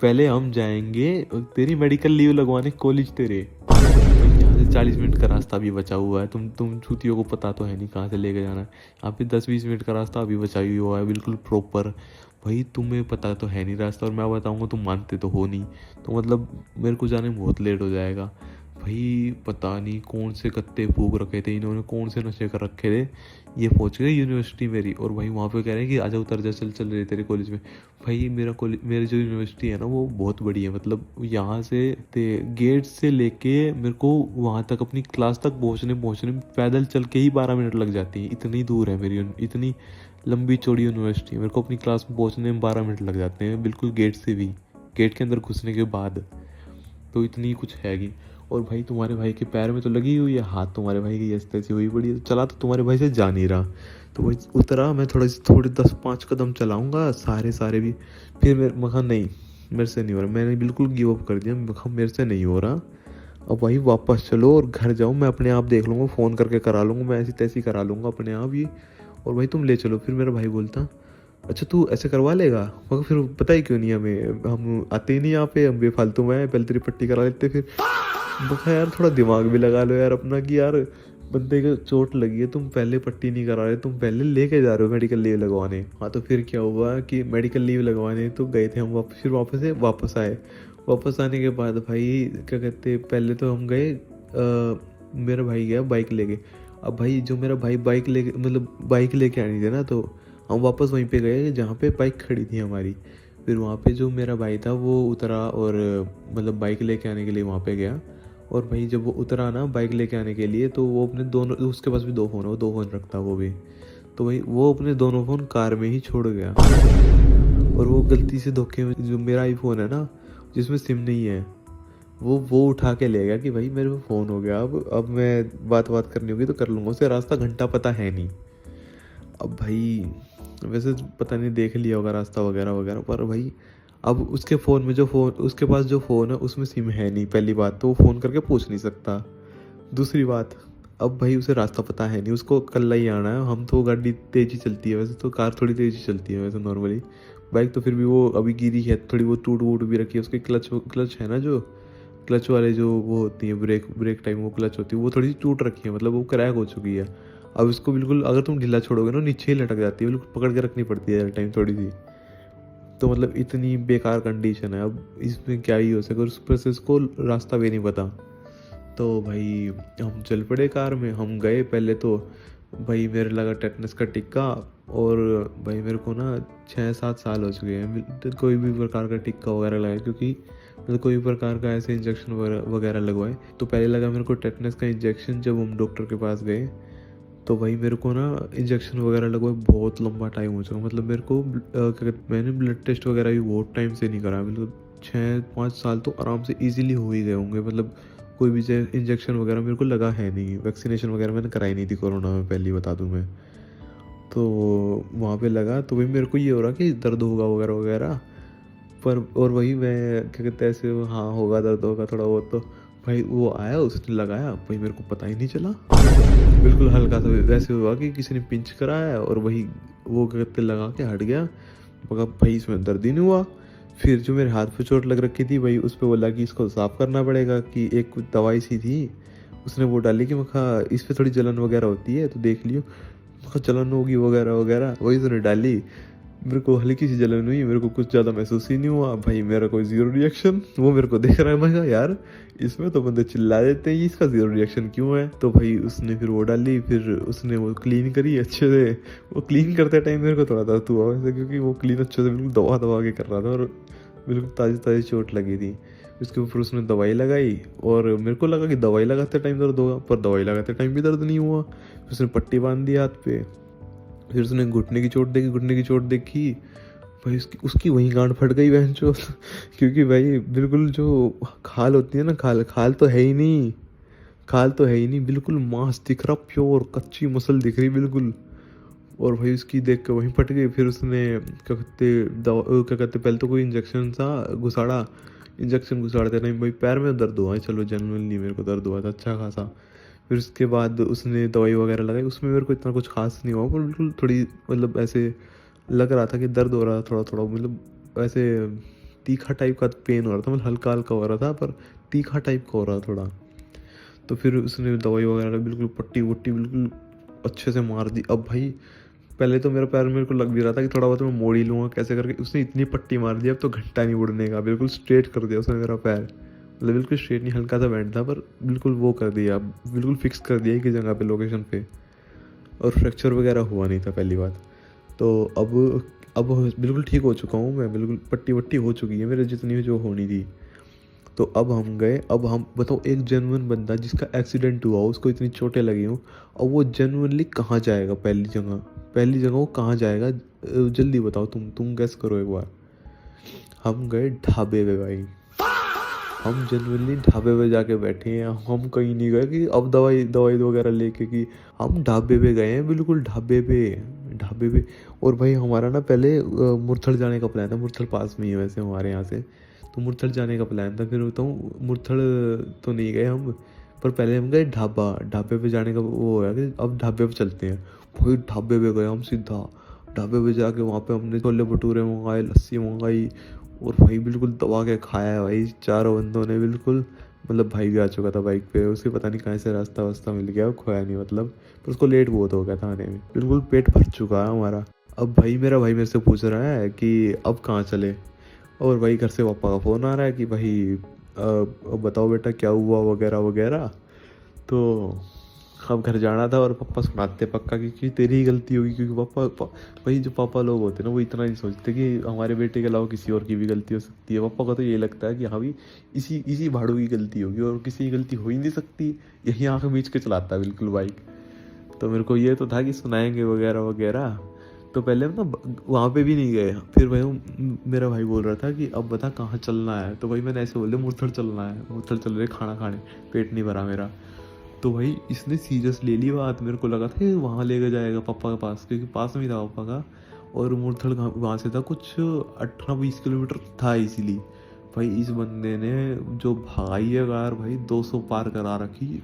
[SPEAKER 1] पहले हम जाएंगे तेरी मेडिकल लीव लगवाने कॉलेज तेरे। यहाँ से 40 मिनट का रास्ता भी बचा हुआ है, तुम छूतियों को पता तो है नहीं कहाँ से लेके जाना है। यहाँ पे 10-20 मिनट का रास्ता अभी बचा ही हुआ है बिल्कुल प्रॉपर। भाई तुम्हें पता तो है नहीं रास्ता, और मैं बताऊँगा तुम मानते तो हो नहीं, तो मतलब मेरे को जाने में बहुत लेट हो जाएगा। भाई पता नहीं कौन से कत्ते फूक रखे थे इन्होंने, कौन से नशे कर रखे थे, ये पहुंच गए यूनिवर्सिटी मेरी। और भाई वहाँ पे कह रहे हैं कि आजा उतर जा, चल चल रहे तेरे कॉलेज में। भाई मेरा कॉलेज, मेरी जो यूनिवर्सिटी है ना वो बहुत बड़ी है, मतलब यहाँ से गेट से लेके मेरे को वहाँ तक अपनी क्लास तक पहुँचने में पैदल चल के ही 12 मिनट लग जाती है, इतनी दूर है मेरी, इतनी लंबी चौड़ी यूनिवर्सिटी है। मेरे को अपनी क्लास में पहुँचने में 12 मिनट लग जाते हैं, बिल्कुल गेट से भी, गेट के अंदर घुसने के बाद, तो इतनी कुछ हैगी। और भाई तुम्हारे भाई के पैर में तो लगी हुई है, हाथ तुम्हारे भाई की ऐसी तैसी हुई पड़ी है, तो चला तो तुम्हारे भाई से जा नहीं रहा। तो भाई उतरा मैं, थोड़े 10-5 कदम चलाऊंगा सारे भी, फिर मैं कहा नहीं मेरे से नहीं हो रहा, मैंने बिल्कुल गिव अप कर दिया, मैं कहा मेरे से नहीं हो रहा। अब भाई वापस चलो और घर जाओ, मैं अपने आप देख लूँगा, फ़ोन करके करा लूँगा, मैं ऐसी तैसी करा लूँगा अपने आप ही, और भाई तुम ले चलो। फिर मेरा भाई बोलता अच्छा तू ऐसे करवा लेगा, मगर फिर पता ही क्यों नहीं हमें, हम आते ही नहीं यहाँ पे, हम बेफालतू में पहले तेरी पट्टी करा लेते। फिर बता यार थोड़ा दिमाग भी लगा लो यार अपना, कि यार बंदे को चोट लगी है, तुम पहले पट्टी नहीं करा रहे, तुम पहले लेके जा रहे हो मेडिकल लीव लगवाने। हाँ तो फिर क्या हुआ कि मेडिकल लीव लगवाने तो गए थे हम, फिर वापस आए। वापस आने के बाद भाई क्या कहते, पहले तो हम गए, मेरा भाई गया बाइक लेके। अब भाई जो मेरा भाई बाइक लेके, मतलब बाइक लेके आनी थी ना, तो हम वापस वहीं पे गए जहाँ पे बाइक खड़ी थी हमारी। फिर वहाँ पे जो मेरा भाई था वो उतरा, और मतलब बाइक लेके आने के लिए वहाँ पे गया। और भाई जब वो उतरा ना बाइक लेके आने के लिए, तो वो अपने दोनों, उसके पास भी 2 फ़ोन है, वो 2 फ़ोन रखता वो भी, तो भाई वो अपने दोनों फ़ोन कार में ही छोड़ गया। और वो गलती से धोखे में जो मेरा आईफोन है ना जिसमें सिम नहीं है, वो उठा के ले गया कि भाई मेरे पे फ़ोन हो गया, अब मैं बात करनी होगी तो कर लूँगा, उसे रास्ता घंटा पता है नहीं। अब भाई वैसे तो पता नहीं देख लिया होगा रास्ता वगैरह वगैरह, पर भाई अब उसके फ़ोन में जो फ़ोन, उसके पास जो फ़ोन है उसमें सिम है नहीं, पहली बात तो वो फ़ोन करके पूछ नहीं सकता। दूसरी बात, अब भाई उसे रास्ता पता है नहीं, उसको कल्ला ही आना है। हम तो गाड़ी तेज़ी चलती है वैसे, तो कार थोड़ी तेज़ी चलती है वैसे नॉर्मली, बाइक तो फिर भी वो अभी गिरी है थोड़ी, वो टूट वूट भी रखी है, उसके क्लच है ना, जो क्लच वाले जो वो होती है ब्रेक टाइम वो क्लच होती है, वो थोड़ी सी टूट रखी है, मतलब वो क्रैक हो चुकी है। अब इसको बिल्कुल अगर तुम ढीला छोड़ोगे ना नीचे ही लटक जाती है, बिल्कुल पकड़ के रखनी पड़ती है हर टाइम थोड़ी सी, तो मतलब इतनी बेकार कंडीशन है। अब इसमें क्या ही हो सके, और ऊपर से इसको रास्ता भी नहीं पता। तो भाई हम चल पड़े कार में, हम गए पहले तो भाई मेरे लगा टेटनस का टिक्का, और भाई मेरे को ना 6-7 साल हो चुके हैं कोई भी प्रकार का टिक्का वगैरह लगाए, क्योंकि मतलब कोई भी प्रकार का ऐसे इंजेक्शन वगैरह लगवाए। तो पहले लगा मेरे को टेटनस का इंजेक्शन, जब हम डॉक्टर के पास गए तो भाई मेरे को ना इंजेक्शन वगैरह लगभग बहुत लंबा टाइम हो चुका, मतलब मेरे को मैंने ब्लड टेस्ट वगैरह भी बहुत टाइम से नहीं करा, मतलब 6-5 साल तो आराम से इजीली हो ही गए होंगे। मतलब कोई भी इंजेक्शन वगैरह मेरे को लगा है नहीं, वैक्सीनेशन वगैरह मैंने कराई नहीं थी कोरोना में, पहले ही बता दूं मैं। तो वहाँ पे लगा तो भाई मेरे को ये हो रहा कि दर्द होगा वगैरह वगैरह, पर और वही मैं क्या कहते हैं ऐसे, हाँ होगा दर्द होगा थोड़ा बहुत। तो भाई वो आया, उसने लगाया, भाई मेरे को पता ही नहीं चला, बिल्कुल हल्का सा वैसे हुआ कि किसी ने पिंच कराया और वही वो क्या कहते लगा के हट गया, मगर भाई इसमें दर्द ही नहीं हुआ। फिर जो मेरे हाथ पे चोट लग रखी थी भाई, उस पर बोला कि इसको साफ करना पड़ेगा, कि एक कुछ दवाई सी थी उसने वो डाली कि मखा इस पे थोड़ी जलन वगैरह होती है तो देख लियो, मखा जलन होगी वगैरह वगैरह, वही उसने डाली। मेरे को हल्की सी जलन हुई, मेरे को कुछ ज़्यादा महसूस ही नहीं हुआ भाई, मेरा कोई जीरो रिएक्शन। वो मेरे को देख रहा है, मैं कहा यार इसमें तो बंदे चिल्ला देते हैं, इसका जीरो रिएक्शन क्यों है। तो भाई उसने फिर वो डाली, फिर उसने वो क्लीन करी अच्छे से। वो क्लीन करते टाइम मेरे को थोड़ा दर्द हुआ वैसे, क्योंकि वो क्लीन अच्छे से बिल्कुल दबा दबा के कर रहा था और बिल्कुल ताज़ी ताज़ी चोट लगी थी। उसके ऊपर उसने दवाई लगाई और मेरे को लगा कि दवाई लगाते टाइम दर्द होगा, पर दवाई लगाते टाइम भी दर्द नहीं हुआ। उसने पट्टी बांध दी हाथ पे, फिर उसने घुटने की चोट देखी, घुटने की चोट देखी भाई, उसकी वहीं गांड फट गई बहन चो क्योंकि भाई बिल्कुल जो खाल होती है ना, खाल खाल तो है ही नहीं, खाल तो है ही नहीं, बिल्कुल मांस दिख रहा, प्योर कच्ची मसल दिख रही बिल्कुल। और भाई उसकी देख के वहीं फट गई। फिर उसने क्या कहते क्या कहते पहले तो कोई इंजेक्शन सा घुसाड़ा, इंजेक्शन घुसाड़ते टाइम भाई पैर में दर्द हुआ है, चलो जनरली मेरे को दर्द हुआ था अच्छा खासा। फिर उसके बाद उसने दवाई वगैरह लगाई, उसमें मेरे को इतना कुछ खास नहीं हुआ, पर बिल्कुल थोड़ी मतलब ऐसे लग रहा था कि दर्द हो रहा था थोड़ा थोड़ा, मतलब ऐसे तीखा टाइप का पेन हो रहा था, मतलब हल्का हल्का हो रहा था पर तीखा टाइप का हो रहा थोड़ा। तो फिर उसने दवाई वगैरह बिल्कुल पट्टी वट्टी बिल्कुल अच्छे से मार दी। अब भाई पहले तो मेरा पैर मेरे को लग भी रहा था कि थोड़ा बहुत मैं मोड़ ही लूँगा कैसे करके, उसने इतनी पट्टी मार दी अब तो घंटा नहीं उड़ने का, बिल्कुल स्ट्रेट कर दिया उसने मेरा पैर, मतलब बिल्कुल स्ट्रेट नहीं, हल्का सा बैंड था पर बिल्कुल वो कर दिया, बिल्कुल फिक्स कर दिया कि जगह पे लोकेशन पे। और फ्रैक्चर वगैरह हुआ नहीं था पहली बात। तो अब बिल्कुल ठीक हो चुका हूँ मैं, बिल्कुल पट्टी वट्टी हो चुकी है मेरे जितनी जो होनी थी। तो अब हम गए, अब हम बताओ एक जेन्युइन बंदा जिसका एक्सीडेंट हुआ उसको इतनी चोटें लगी हों, अब वो जेन्युइनली कहाँ जाएगा, पहली जगह वो कहाँ जाएगा, जल्दी बताओ, तुम गैस करो एक बार। हम गए ढाबे पे भाई, हम जेनुअनली ढाबे पे जाके बैठे हैं, हम कहीं नहीं गए कि अब दवाई दवाई वगैरह लेके, कि हम ढाबे पे गए हैं, बिल्कुल ढाबे पे। और भाई हमारा ना पहले मुरथल जाने का प्लान था, मुरथल पास में ही है वैसे हमारे यहाँ से, तो मुरथल जाने का प्लान था। फिर बताऊँ मुरथल तो नहीं गए हम, पर पहले हम गए ढाबे पे जाने का वो है कि अब ढाबे पे चलते हैं। भाई ढाबे पे गए हम सीधा, ढाबे पे जाके वहाँ पे हमने छोले भटूरे मंगाए, लस्सी मंगाई और भाई बिल्कुल दबा के खाया है भाई चारों बंदों ने बिल्कुल। मतलब भाई भी आ चुका था बाइक पे, उसके पता नहीं कहाँ से रास्ता वास्ता मिल गया, वो खोया नहीं मतलब, पर उसको लेट बहुत हो गया था आने में, बिल्कुल पेट भर चुका है हमारा। अब भाई मेरा भाई मेरे से पूछ रहा है कि अब कहाँ चले, और भाई घर से पापा का फ़ोन आ रहा है कि भाई अब बताओ बेटा क्या हुआ वगैरह वगैरह। तो अब घर जाना था और पापा सुनाते पक्का कि तेरी ही गलती होगी, क्योंकि भाई जो पापा लोग होते हैं ना वो इतना नहीं सोचते कि हमारे बेटे के अलावा किसी और की भी गलती हो सकती है। पापा का तो ये लगता है कि हाँ भाई इसी भाड़ू की गलती होगी और किसी की गलती हो ही नहीं सकती, यही आँख मीच के चलाता है बिल्कुल बाइक। तो मेरे को ये तो था कि सुनाएंगे वगैरह वगैरह, तो पहले हम ना वहाँ पे भी नहीं गए। फिर भाई मेरा भाई बोल रहा था कि अब बता कहाँ चलना है, तो भाई मैंने ऐसे बोल दिया मुरथल चलना है, मुरथल चल रहे खाना खाने, पेट नहीं भरा मेरा। तो भाई इसने सीरियस ले ली बात, मेरे को लगा था वहाँ लेके जाएगा पापा के पास, क्योंकि पास में ही था पापा का, और मुरथल वहाँ से था कुछ 18-20 किलोमीटर था इसीलिए। भाई इस बंदे ने जो भगाई है कार भाई 200 पार करा रखी,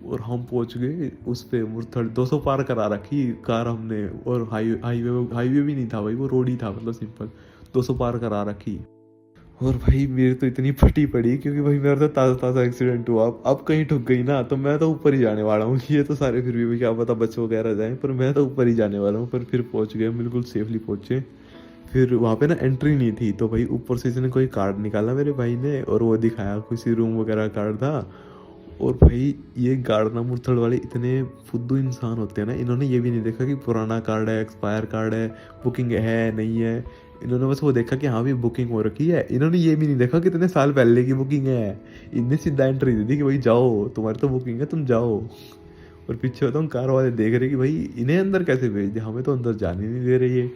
[SPEAKER 1] और हम पहुंच गए उस पे मुरथल 200 पार करा रखी कार हमने, और हाईवे भी नहीं था भाई, वो रोड ही था, मतलब सिंपल 200 पार करा रखी। और भाई मेरी तो इतनी फटी पड़ी क्योंकि भाई मेरा तो ताज़ा ताज़ा एक्सीडेंट हुआ, अब कहीं ठुक गई ना तो मैं तो ऊपर ही जाने वाला हूँ। ये तो सारे फिर भी क्या पता बच वगैरह जाए, पर मैं तो ऊपर ही जाने वाला हूँ। पर फिर पहुँच गए, बिल्कुल सेफली पहुँचे। फिर वहाँ पे ना एंट्री नहीं थी, तो भाई ऊपर से इसने कोई कार्ड निकाला मेरे भाई ने, और वो दिखाया किसी रूम वगैरह कार्ड था। और भाई ये गार्ड ना मुरथल वाले इतने फुद्दू इंसान होते हैं ना, इन्होंने ये भी नहीं देखा कि पुराना कार्ड है, एक्सपायर कार्ड है, बुकिंग है नहीं है। इन्होंने बस वो देखा कि हाँ भी बुकिंग हो रखी है, इन्होंने ये भी नहीं देखा कितने साल पहले की बुकिंग है। इनने सीधा एंट्री दे दी कि भाई जाओ तुम्हारी तो बुकिंग है तुम जाओ। और पीछे बताऊँ कार वाले देख रहे कि भाई इन्हें अंदर कैसे भेज दिया, हमें तो अंदर जाने नहीं दे रही है।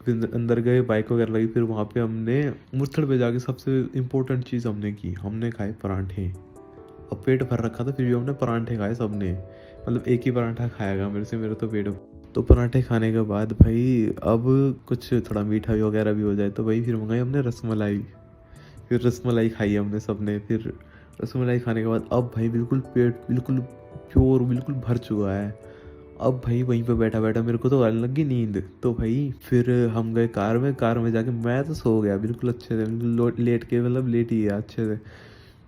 [SPEAKER 1] फिर अंदर गए, बाइक वगैरह लगी, फिर वहाँ पे हमने मुरथड़ पे जाके सबसे इम्पोर्टेंट चीज़ हमने की, हमने खाए परांठे। अब पेट भर रखा था फिर भी हमने परांठे खाए सबने, मतलब एक ही परांठा खाएगा मेरे से, मेरा तो पेट। तो परांठे खाने के बाद भाई अब कुछ थोड़ा मीठा वगैरह भी हो जाए, तो भाई फिर मंगाई हमने रसमलाई। फिर रसमलाई खाई हमने सबने। फिर रसमलाई खाने के बाद अब भाई बिल्कुल पेट बिल्कुल प्योर बिल्कुल भर चुका है। अब भाई वहीं पे बैठा बैठा मेरे को तो आने लगी नींद, तो भाई फिर हम गए कार में जाके मैं तो सो गया बिल्कुल अच्छे से, बिल्कुल लेट के, मतलब लेट ही गया अच्छे से।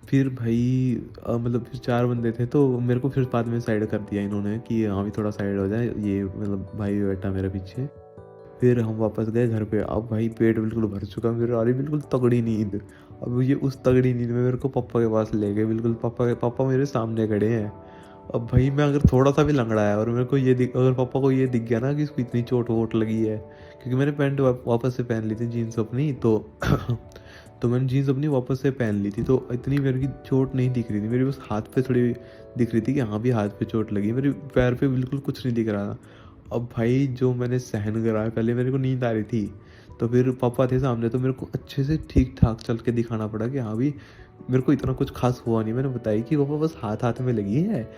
[SPEAKER 1] फिर भाई मतलब फिर 4 बंदे थे तो मेरे को फिर बाद में साइड कर दिया इन्होंने कि हाँ भी थोड़ा साइड हो जाए, ये मतलब भाई बैठा मेरे पीछे। फिर हम वापस गए घर पे। अब भाई पेट बिल्कुल भर चुका, मेरे आ रही बिल्कुल तगड़ी नींद। अब ये उस तगड़ी नींद में मेरे को पापा के पास ले गए, बिल्कुल पापा मेरे सामने खड़े हैं। अब भाई मैं अगर थोड़ा सा भी लंगड़ाया और मेरे को ये अगर पापा को ये दिख गया ना कि इसको इतनी चोट वोट लगी है, क्योंकि मैंने पैंट वापस से पहन ली थी जीन्स अपनी, तो तो मैंने जीन्स अपनी वापस से पहन ली थी, तो इतनी मेरे की चोट नहीं दिख रही थी, मेरी बस हाथ पे थोड़ी दिख रही थी कि हाँ भी हाथ पे चोट लगी, मेरे पैर पे बिल्कुल कुछ नहीं दिख रहा था। अब भाई जो मैंने सहन करा है, पहले मेरे को नींद आ रही थी, तो फिर पापा थे सामने, तो मेरे को अच्छे से ठीक ठाक चल के दिखाना पड़ा कि हाँ भी मेरे को इतना कुछ खास हुआ नहीं। मैंने बताया कि पापा बस हाथ हाथ में लगी है,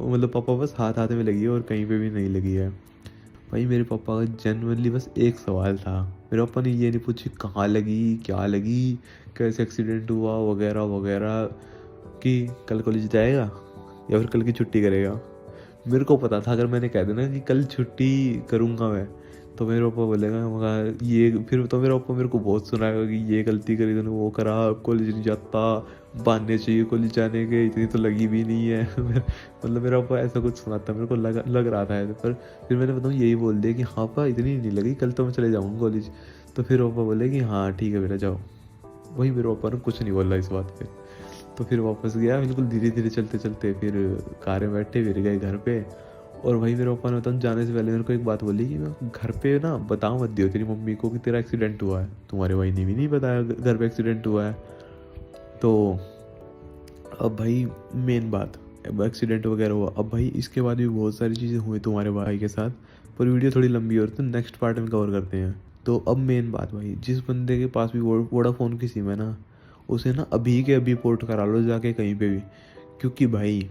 [SPEAKER 1] मतलब पापा बस हाथ हाथ में लगी है और कहीं पे भी नहीं लगी है। भाई मेरे पापा का जेन्युइनली बस एक सवाल था, मेरे पापा ने ये नहीं पूछी कहाँ लगी, क्या लगी, कैसे एक्सीडेंट हुआ वगैरह वगैरह, कि कल कॉलेज जाएगा या फिर कल की छुट्टी करेगा। मेरे को पता था अगर मैंने कह देना कि कल छुट्टी करूँगा मैं, तो मेरे पापा बोलेगा मगर ये, फिर तो मेरे पापा मेरे को बहुत सुनाएगा कि ये गलती करी तूने, वो करा, कॉलेज नहीं जाता, बहाने चाहिए कॉलेज जाने के, इतनी तो लगी भी नहीं है। मतलब मेरा पापा ऐसा कुछ सुनाता, मेरे को लग रहा था ऐसे, पर फिर मैंने बताऊँ यही बोल दिया कि हाँ पापा इतनी नहीं लगी, कल तो मैं चले जाऊँगा कॉलेज। तो फिर पापा बोले कि हाँ ठीक है बेटा जाओ। वही मेरे पापा ने कुछ नहीं बोला इस बात पे। तो फिर वापस गया बिल्कुल धीरे धीरे चलते चलते, फिर कार में बैठे, फिर गए घर पे। और वही मेरे पापा ने बताऊँ जाने से पहले मेरे को एक बात बोली कि मैं घर पे ना बता मत दियो तेरी मम्मी को कि तेरा एक्सीडेंट हुआ है, तुम्हारे भाई ने भी नहीं बताया घर पे एक्सीडेंट हुआ है। तो अब भाई मेन बात, अब एक्सीडेंट वगैरह हुआ, अब भाई इसके बाद भी बहुत सारी चीज़ें हुई तुम्हारे भाई के साथ, पर वीडियो थोड़ी लंबी हो रही, तो नेक्स्ट पार्ट में कवर करते हैं। तो अब मेन बात भाई, जिस बंदे के पास भी वोडाफोन की सिम है ना, उसे ना अभी के अभी पोर्ट करा लो जाके कहीं पे भी, क्योंकि भाई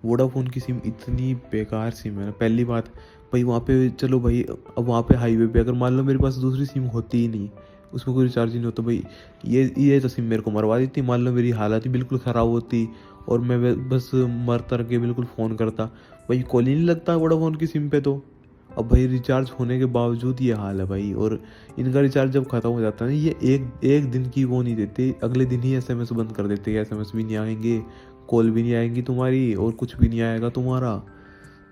[SPEAKER 1] वोडाफोन की सिम इतनी बेकार सिम है ना। पहली बात भाई वहाँ पे चलो भाई, अब वहाँ पे हाईवे पे अगर मान लो मेरे पास दूसरी सिम होती ही नहीं, उसमें कोई रिचार्ज ही नहीं होता भाई, ये तो सिम मेरे को मरवा देती। मान लो मेरी हालत ही बिल्कुल ख़राब होती और मैं बस मर तर के बिल्कुल फ़ोन करता, भाई कॉल ही नहीं लगता वोडाफोन की सिम पे। तो अब भाई रिचार्ज होने के बावजूद ये हाल है भाई। और इनका रिचार्ज जब ख़त्म हो जाता है ना, ये एक दिन की वो नहीं देते, अगले दिन ही एसएमएस बंद कर देते हैं, एसएमएस भी नहीं आएंगे, कॉल भी नहीं आएंगी तुम्हारी, और कुछ भी नहीं आएगा तुम्हारा।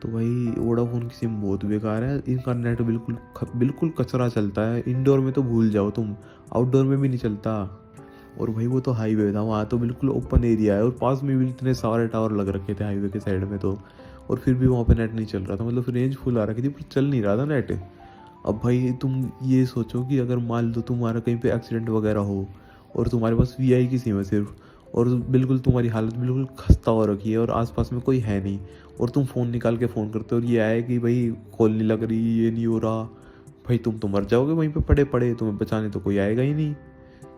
[SPEAKER 1] तो भाई वोडाफोन की सिम बहुत बेकार है, इनका नेट बिल्कुल कचरा चलता है, इंडोर में तो भूल जाओ तुम, आउटडोर में भी नहीं चलता। और भाई वो तो हाईवे था, वहाँ तो बिल्कुल ओपन एरिया है, और पास में भी इतने सारे टावर लग रखे थे हाईवे के साइड में, तो और फिर भी वहाँ पे नेट नहीं चल रहा था, मतलब रेंज फुल आ रखी थी पर चल नहीं रहा था नेट। अब भाई तुम ये सोचो कि अगर मान लो तुम्हारा कहीं पे एक्सीडेंट वगैरह हो और तुम्हारे पास वीआई की सिम है सिर्फ, और बिल्कुल तुम्हारी हालत बिल्कुल खस्ता हो रखी है और आसपास में कोई है नहीं, और तुम फ़ोन निकाल के फ़ोन करते हो और ये आए कि भाई कॉल नहीं लग रही, ये नहीं हो रहा, भाई तुम तो मर जाओगे वहीं पे पड़े पड़े, तुम्हें बचाने तो कोई आएगा ही नहीं।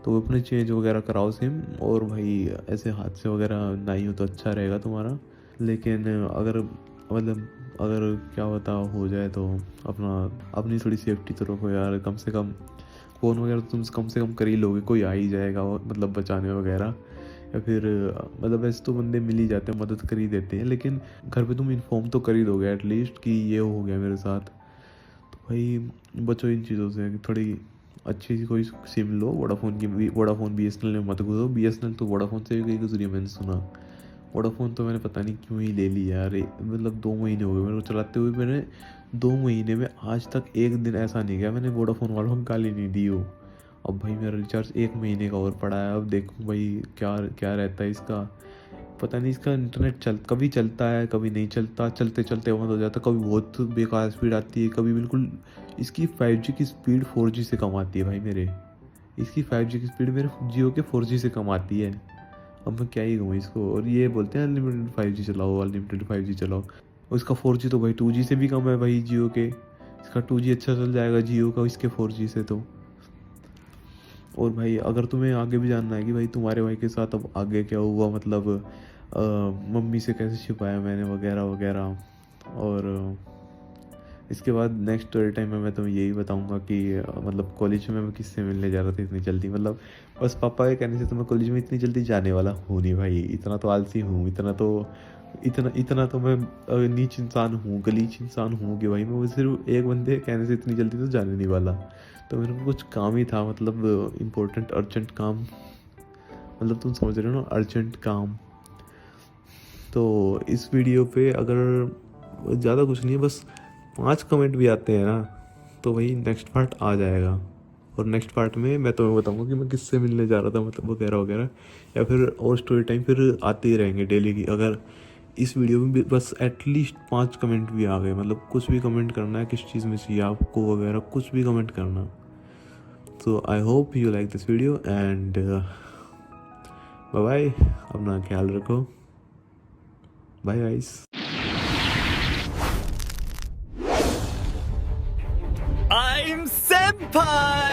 [SPEAKER 1] तो अपने चेंज वगैरह कराओ सिम, और भाई ऐसे हादसे वगैरह ना ही हो तो अच्छा रहेगा तुम्हारा। लेकिन अगर मतलब अगर क्या बता हो जाए तो अपनी थोड़ी सेफ्टी तो रखो यार, कम से कम फ़ोन वगैरह तुम कम से कम कर ही लोगे, कोई आ ही जाएगा मतलब बचाने वगैरह, या फिर मतलब ऐसे तो बंदे मिल ही जाते हैं, मदद कर ही देते हैं, लेकिन घर पे तुम इन्फॉर्म तो कर ही दोगे एटलीस्ट कि ये हो गया मेरे साथ। तो भाई बचो इन चीज़ों से, थोड़ी अच्छी सी कोई सिम लो, वोडाफोन बीएसएनएल में मत घुसो, बीएसएनएल तो वोडाफोन से भी कई गुजरी है मैंने सुना। वोडाफोन तो मैंने पता नहीं क्यों ही ले लिया यार, मतलब 2 महीने हो गए मेरे को चलाते हुए, मैंने 2 महीने में आज तक एक दिन ऐसा नहीं गया मैंने वोडाफोन वालों को गाली नहीं दी हो। अब भाई मेरा रिचार्ज 1 महीने का और पड़ा है, अब देखो भाई क्या क्या रहता है इसका, पता नहीं। इसका इंटरनेट कभी चलता है कभी नहीं चलता, चलते चलते बंद हो जाता, कभी बहुत बेकार स्पीड आती है, कभी बिल्कुल। इसकी 5G की स्पीड 4G से कम आती है भाई मेरे, इसकी 5G की स्पीड मेरे जियो के 4G से कम आती है। अब मैं क्या ही कहूँ इसको, और ये बोलते हैं अनलिमिटेड 5G चलाओ, अनलिमिटेड 5G चलाओ। और इसका 4G तो भाई 2G से भी कम है भाई जियो के। इसका 2G अच्छा चल जाएगा जियो का इसके 4G से तो। और भाई अगर तुम्हें आगे भी जानना है कि भाई तुम्हारे भाई के साथ अब आगे क्या हुआ, मतलब मम्मी से कैसे छिपाया मैंने वगैरह वगैरह, और इसके बाद नेक्स्ट स्टोरी टाइम में मैं तुम्हें यही बताऊंगा कि मतलब कॉलेज में मैं किससे मिलने जा रहा था इतनी जल्दी। मतलब बस पापा के कहने से तो मैं कॉलेज में इतनी जल्दी जाने वाला हूँ नहीं भाई, इतना तो आलसी हूँ, इतना तो मैं नीच इंसान हूँ, गलीच इंसान हूँ कि भाई मैं वो सिर्फ एक बंदे के कहने से इतनी जल्दी तो जाने नहीं वाला। तो मेरे को कुछ काम ही था, मतलब इम्पोर्टेंट अर्जेंट काम, मतलब तुम समझ रहे हो ना, अर्जेंट काम। तो इस वीडियो पे अगर ज़्यादा कुछ नहीं है, बस 5 कमेंट भी आते हैं ना तो वही नेक्स्ट पार्ट आ जाएगा। और नेक्स्ट पार्ट में मैं तुम्हें बताऊंगा कि मैं किससे मिलने जा रहा था, मतलब वगैरह वगैरह, या फिर और स्टोरी टाइम फिर आते ही रहेंगे डेली की। अगर इस वीडियो में भी बस एटलीस्ट 5 कमेंट भी आ गए, मतलब कुछ भी कमेंट करना है, किस चीज़ में चाहिए आपको वगैरह, कुछ भी कमेंट करना। So I hope you like this video and bye bye, अपना ख्याल रखो, बाय गाइस।
[SPEAKER 2] I'm Senpai!